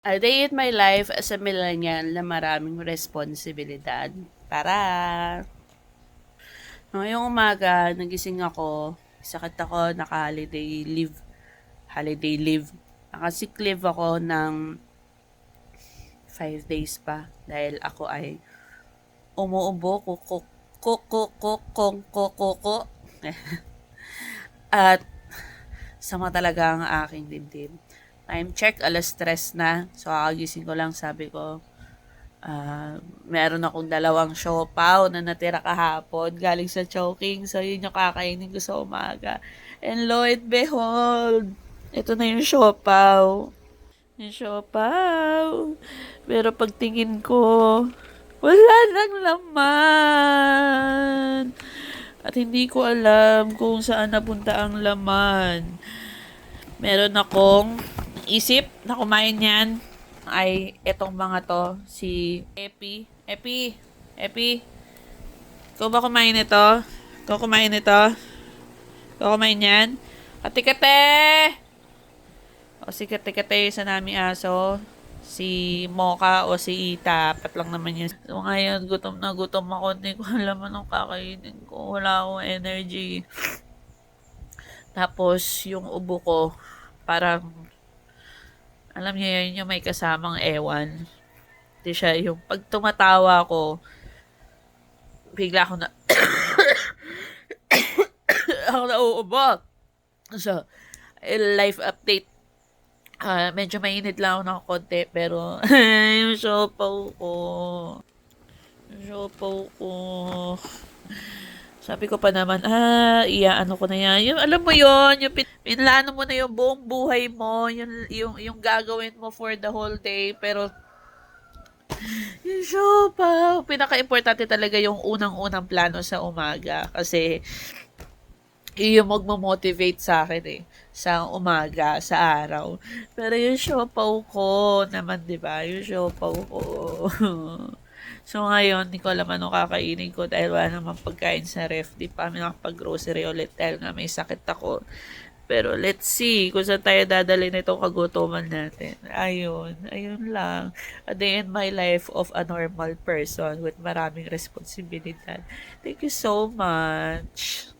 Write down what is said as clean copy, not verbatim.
A day in my life as a millennial na maraming responsibilidad. Tara! Ngayong umaga, nagising ako. Sakit ako, naka-holiday leave. Holiday leave. Naka-sick leave ako ng 5 days pa. Dahil ako ay umuubo, kuko. At sama talaga ang aking dibdib. Time check, 3:00 na. So, kakagising ko lang, sabi ko, meron akong 2 siopaw na natira kahapon galing sa choking. So, yun yung kakainin ko sa umaga. And lo and behold, ito na yung siopaw. Yung siopaw. Pero pagtingin ko, wala nang laman. At hindi ko alam kung saan napunta ang laman. Meron akong isip na kumain yan ay etong mga to, si Epi, ikaw ba kumain ito? Ikaw kumain ito? Ikaw kumain yan? Kate-kate! O si kate-kate sa naming aso, si Mocha o si Ita, apat lang naman yun. So ngayon, gutom na gutom ako, hindi ko alam anong kakainin ko, wala akong energy. Tapos, yung ubo ko, parang, alam niyo yun, yung may kasamang ewan. Hindi siya, yung pag tumatawa ko, bigla ako na, ako na uubo. So, life update. Medyo mainit lang ako ng konti, pero, yung siopaw ko. Yung siopaw ko. Sabi ko pa naman, iyaano ko na yan. Yung, alam mo yon yung pinlano mo na yung buong buhay mo, yung gagawin mo for the whole day, pero yung siopaw, pinaka-importante talaga yung unang-unang plano sa umaga. Kasi, yun yung magmo-motivate sa akin eh. Sa umaga, sa araw. Pero yung siopaw ko naman, di ba? Yung siopaw ko. So ngayon, hindi ko alam anong kakainin ko dahil wala namang pagkain sa ref. Di pa kami nakapag-grocery ulit dahil nga may sakit ako. Pero let's see kung saan tayo dadalhin itong kagutuman natin. Ayun lang. A day in my life of a normal person with maraming responsibilidad. Thank you so much.